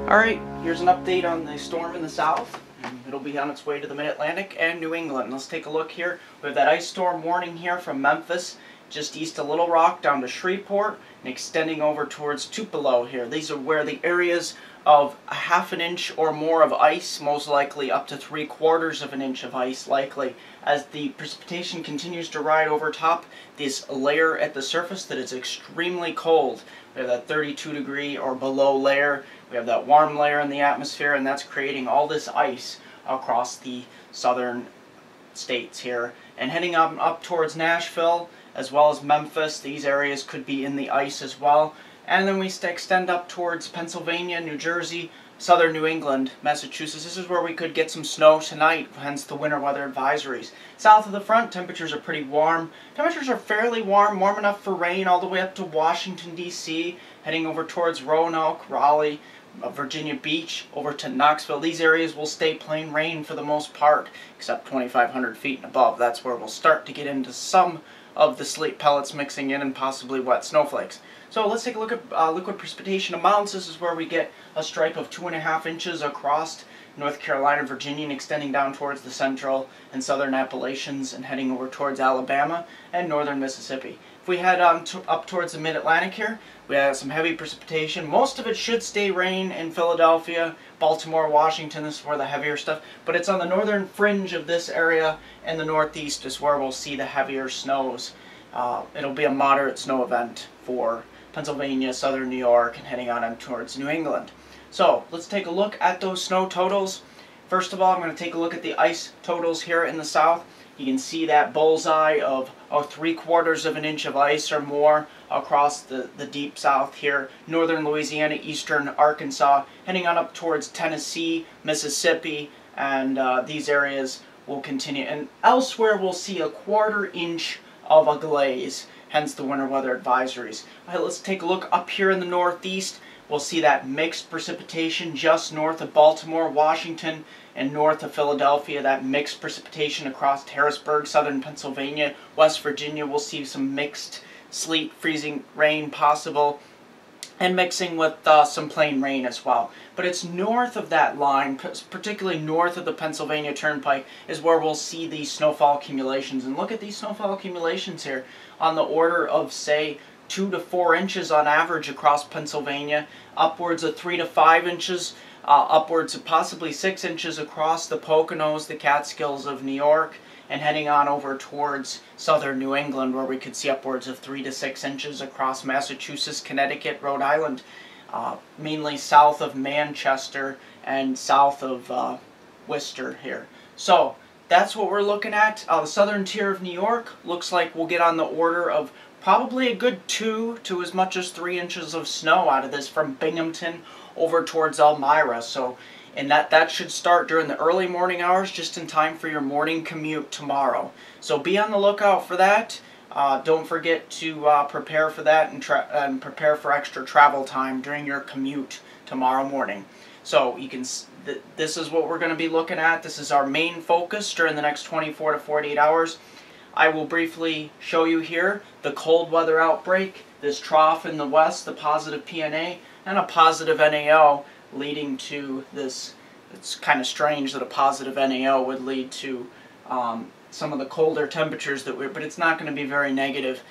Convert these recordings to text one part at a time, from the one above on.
Alright, here's an update on the storm in the south. It'll be on its way to the mid-Atlantic and New England. Let's take a look here. We have that ice storm warning here from Memphis, just east of Little Rock down to Shreveport, and extending over towards Tupelo here. These are where the areas of a half an inch or more of ice, most likely up to 3/4 of an inch of ice likely, as the precipitation continues to ride over top this layer at the surface that is extremely cold. We have that 32 degree or below layer. We have that warm layer in the atmosphere, and that's creating all this ice across the southern states here. And heading up towards Nashville as well as Memphis, these areas could be in the ice as well. And then we extend up towards Pennsylvania, New Jersey, southern New England, Massachusetts. This is where we could get some snow tonight, hence the winter weather advisories. South of the front, temperatures are pretty warm. Temperatures are fairly warm, warm enough for rain all the way up to Washington, D.C., heading over towards Roanoke, Raleigh, Virginia Beach, over to Knoxville. These areas will stay plain rain for the most part, except 2,500 feet and above. That's where we'll start to get into some of the sleet pellets mixing in and possibly wet snowflakes. So let's take a look at liquid precipitation amounts. This is where we get a stripe of 2.5 inches across North Carolina, Virginia, and extending down towards the central and southern Appalachians and heading over towards Alabama and northern Mississippi. If we head up towards the mid-Atlantic here, we have some heavy precipitation. Most of it should stay rain in Philadelphia, Baltimore, Washington. This is where the heavier stuff, but it's on the northern fringe of this area, and the northeast is where we'll see the heavier snows. It'll be a moderate snow event for Pennsylvania, southern New York, and heading on towards New England. So let's take a look at those snow totals. First of all, I'm going to take a look at the ice totals here in the south. You can see that bullseye of 3/4 of an inch of ice or more across the deep south here. Northern Louisiana, eastern Arkansas, heading on up towards Tennessee, Mississippi, and these areas will continue. And elsewhere we'll see a 1/4 inch of a glaze, hence the winter weather advisories. Right, let's take a look up here in the northeast. We'll see that mixed precipitation just north of Baltimore, Washington, and north of Philadelphia. That mixed precipitation across Harrisburg, southern Pennsylvania, West Virginia. We'll see some mixed sleet, freezing rain possible, and mixing with some plain rain as well. But it's north of that line, particularly north of the Pennsylvania Turnpike, is where we'll see these snowfall accumulations. And look at these snowfall accumulations here on the order of, say, 2 to 4 inches on average across Pennsylvania, upwards of 3 to 5 inches, upwards of possibly 6 inches across the Poconos, the Catskills of New York, and heading on over towards southern New England, where we could see upwards of 3 to 6 inches across Massachusetts, Connecticut, Rhode Island, mainly south of Manchester and south of Worcester here. So that's what we're looking at. The southern tier of New York looks like we'll get on the order of probably a good 2 to as much as 3 inches of snow out of this from Binghamton over towards Elmira. So, and that should start during the early morning hours, just in time for your morning commute tomorrow. So be on the lookout for that. Don't forget to prepare for that and prepare for extra travel time during your commute tomorrow morning. So you can. This is what we're going to be looking at. This is our main focus during the next 24 to 48 hours. I will briefly show you here the cold weather outbreak, this trough in the west, the positive PNA, and a positive NAO leading to this. It's kind of strange that a positive NAO would lead to some of the colder temperatures but it's not going to be very negative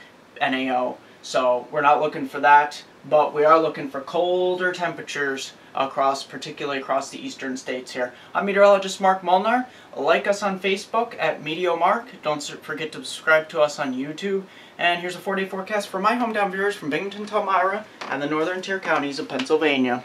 NAO. So we're not looking for that, but we are looking for colder temperatures particularly across the eastern states here. I'm meteorologist Mark Molnar. Like us on Facebook at MeteoMark. Don't forget to subscribe to us on YouTube. And here's a 4-day forecast for my hometown viewers from Binghamton to Elmira and the northern tier counties of Pennsylvania.